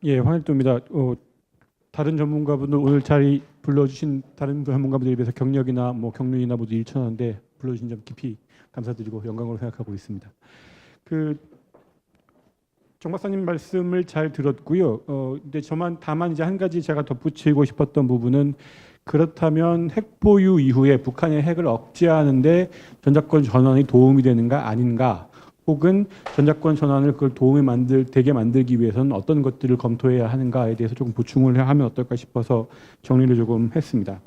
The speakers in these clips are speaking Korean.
예, 황일도입니다. 다른 전문가분들 오늘 자리 불러주신 다른 전문가분들에 비해서 경력이나 뭐 경륜이나 모두 일천한데 불러주신 점 깊이 감사드리고 영광으로 생각하고 있습니다. 정 박사님 말씀을 잘 들었고요. 근데 다만 이제 한 가지 제가 덧붙이고 싶었던 부분은 그렇다면 핵 보유 이후에 북한의 핵을 억제하는데 전작권 전환이 도움이 되는가 아닌가, 혹은 전작권 전환을 그걸 되게 만들기 위해서는 어떤 것들을 검토해야 하는가에 대해서 조금 보충을 하면 어떨까 싶어서 정리를 조금 했습니다.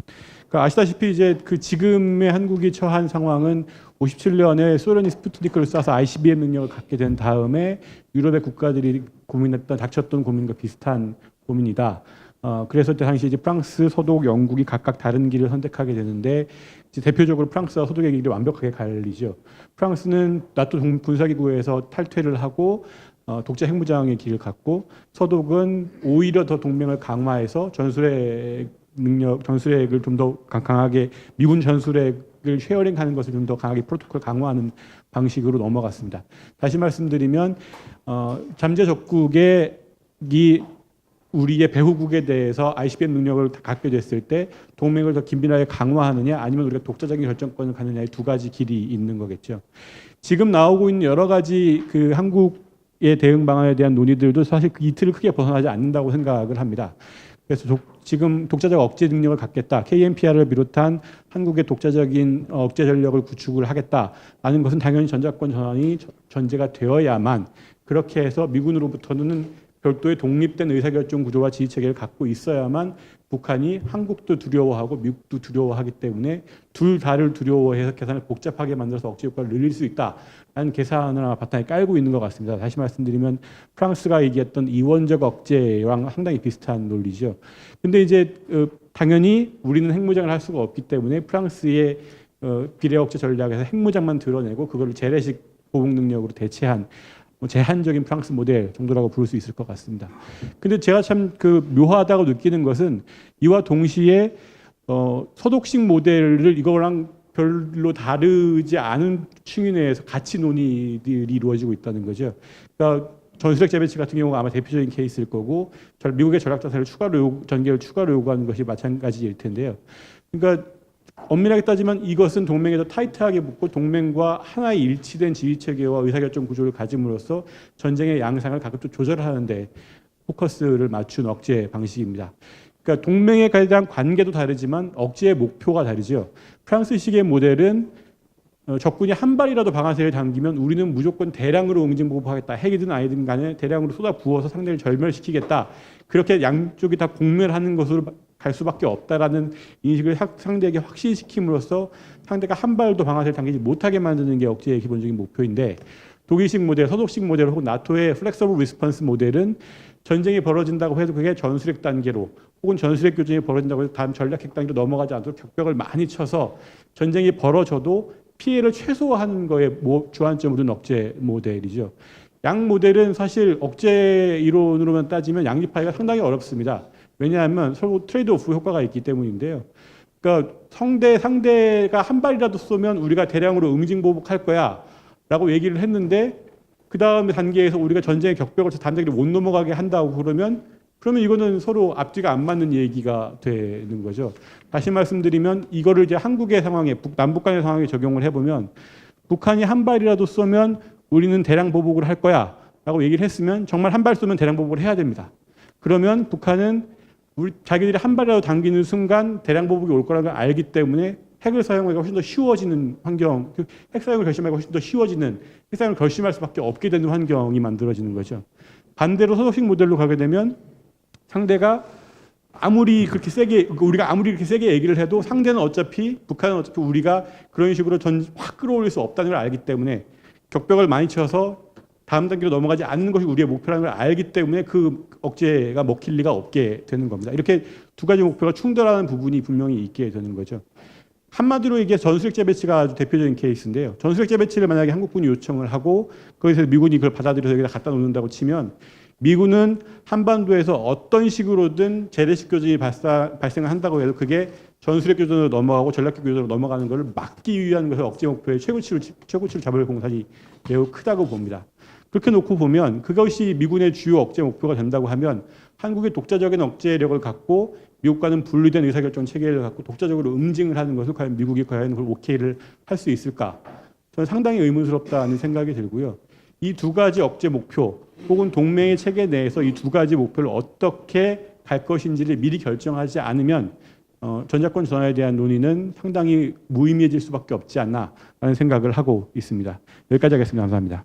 그러니까 아시다시피 이제 지금의 한국이 처한 상황은 57년에 소련이 스푸트니크를 쏴서 ICBM 능력을 갖게 된 다음에 유럽의 국가들이 닥쳤던 고민과 비슷한 고민이다. 그래서 그 당시 이제 프랑스, 서독, 영국이 각각 다른 길을 선택하게 되는데, 이제 대표적으로 프랑스와 서독의 길이 완벽하게 갈리죠. 프랑스는 나토 군사기구에서 탈퇴를 하고 독자 핵무장의 길을 갔고, 서독은 오히려 더 동맹을 강화해서 전술핵을 좀 더 강하게, 미군 전술핵을 쉐어링하는 것을 좀 더 강하게 프로토콜 강화하는 방식으로 넘어갔습니다. 다시 말씀드리면 잠재 적국의 우리의 배후국에 대해서 ICBM 능력을 갖게 됐을 때 동맹을 더 긴밀하게 강화하느냐, 아니면 우리가 독자적인 결정권을 갖느냐의 두 가지 길이 있는 거겠죠. 지금 나오고 있는 여러 가지 한국의 대응 방안에 대한 논의들도 사실 이 틀을 크게 벗어나지 않는다고 생각을 합니다. 그래서 지금 독자적 억제 능력을 갖겠다, KNPR을 비롯한 한국의 독자적인 억제 전력을 구축을 하겠다라는 것은 당연히 전작권 전환이 전제가 되어야만, 그렇게 해서 미군으로부터는 별도의 독립된 의사결정 구조와 지휘체계를 갖고 있어야만 북한이 한국도 두려워하고 미국도 두려워하기 때문에 둘 다를 두려워해서 계산을 복잡하게 만들어서 억제 효과를 늘릴 수 있다라는 계산을 아마 바탕에 깔고 있는 것 같습니다. 다시 말씀드리면 프랑스가 얘기했던 이원적 억제랑 상당히 비슷한 논리죠. 근데 이제 당연히 우리는 핵무장을 할 수가 없기 때문에 프랑스의 비례 억제 전략에서 핵무장만 드러내고 그걸 재래식 보복 능력으로 대체한 제한적인 프랑스 모델 정도라고 부를 수 있을 것 같습니다. 근데 제가 참 묘하다고 느끼는 것은, 이와 동시에 서독식 모델을 이거랑 별로 다르지 않은 층위 내에서 같이 논의들이 이루어지고 있다는 거죠. 그러니까 전술핵 재배치 같은 경우가 아마 대표적인 케이스일 거고, 미국의 전략자산을 전개를 추가로 요구하는 것이 마찬가지일 텐데요. 그러니까 엄밀하게 따지면 이것은 동맹에 더 타이트하게 붙고 동맹과 하나의 일치된 지휘체계와 의사결정 구조를 가짐으로써 전쟁의 양상을 가급적 조절하는 데 포커스를 맞춘 억제 방식입니다. 그러니까 동맹에 대한 관계도 다르지만 억제의 목표가 다르죠. 프랑스식의 모델은 적군이 한 발이라도 방아쇠를 당기면 우리는 무조건 대량으로 응징보복하겠다. 핵이든 아니든 간에 대량으로 쏟아 부어서 상대를 절멸시키겠다. 그렇게 양쪽이 다 공멸하는 것으로 갈 수밖에 없다라는 인식을 상대에게 확신시킴으로써 상대가 한 발도 방아쇠를 당기지 못하게 만드는 게 억제의 기본적인 목표인데, 독일식 모델, 서독식 모델 혹은 나토의 플렉서블 리스폰스 모델은 전쟁이 벌어진다고 해도 그게 전술핵 단계로 혹은 전술핵 교전이 벌어진다고 해서 다음 전략핵 단계로 넘어가지 않도록 격벽을 많이 쳐서 전쟁이 벌어져도 피해를 최소화하는 거에 주안점을 둔 억제 모델이죠. 양 모델은 사실 억제 이론으로만 따지면 양립하기가 상당히 어렵습니다. 왜냐하면 서로 트레이드오프 효과가 있기 때문인데요. 그러니까 상대가 한 발이라도 쏘면 우리가 대량으로 응징보복할 거야 라고 얘기를 했는데, 그 다음 단계에서 우리가 전쟁의 격벽을 단계를 못 넘어가게 한다고 그러면 이거는 서로 앞뒤가 안 맞는 얘기가 되는 거죠. 다시 말씀드리면 이거를 이제 한국의 상황에, 남북 간의 상황에 적용을 해보면, 북한이 한 발이라도 쏘면 우리는 대량 보복을 할 거야 라고 얘기를 했으면 정말 한 발 쏘면 대량 보복을 해야 됩니다. 그러면 북한은 자기들이 한 발이라도 당기는 순간 대량 보복이 올 거라는 걸 알기 때문에 핵을 사용하기가 훨씬 더 쉬워지는 환경, 핵 사용을 결심하기가 훨씬 더 쉬워지는, 핵 사용을 결심할 수밖에 없게 되는 환경이 만들어지는 거죠. 반대로 서독식 모델로 가게 되면 상대가 우리가 아무리 그렇게 세게 얘기를 해도 상대는 북한은 어차피 우리가 그런 식으로 확 끌어올릴 수 없다는 걸 알기 때문에 격벽을 많이 쳐서 다음 단계로 넘어가지 않는 것이 우리의 목표라는 걸 알기 때문에 그 억제가 먹힐 리가 없게 되는 겁니다. 이렇게 두 가지 목표가 충돌하는 부분이 분명히 있게 되는 거죠. 한마디로 이게 전술핵 재배치가 아주 대표적인 케이스인데요. 전술핵 재배치를 만약에 한국군이 요청을 하고 거기서 미군이 그걸 받아들여서 여기다 갖다 놓는다고 치면, 미군은 한반도에서 어떤 식으로든 재래식 교전이 발생을 한다고 해도 그게 전술핵 교전으로 넘어가고 전략핵 교전으로 넘어가는 것을 막기 위한 것을 억제 목표의 최고치를 잡을 공산이 매우 크다고 봅니다. 그렇게 놓고 보면 그것이 미군의 주요 억제 목표가 된다고 하면 한국의 독자적인 억제력을 갖고 미국과는 분리된 의사결정 체계를 갖고 독자적으로 응징을 하는 것을 과연 미국이 과연 그걸 오케이를 할 수 있을까? 저는 상당히 의문스럽다는 생각이 들고요. 이 두 가지 억제 목표 혹은 동맹의 체계 내에서 이 두 가지 목표를 어떻게 갈 것인지를 미리 결정하지 않으면 전자권 전환에 대한 논의는 상당히 무의미해질 수밖에 없지 않나라는 생각을 하고 있습니다. 여기까지 하겠습니다. 감사합니다.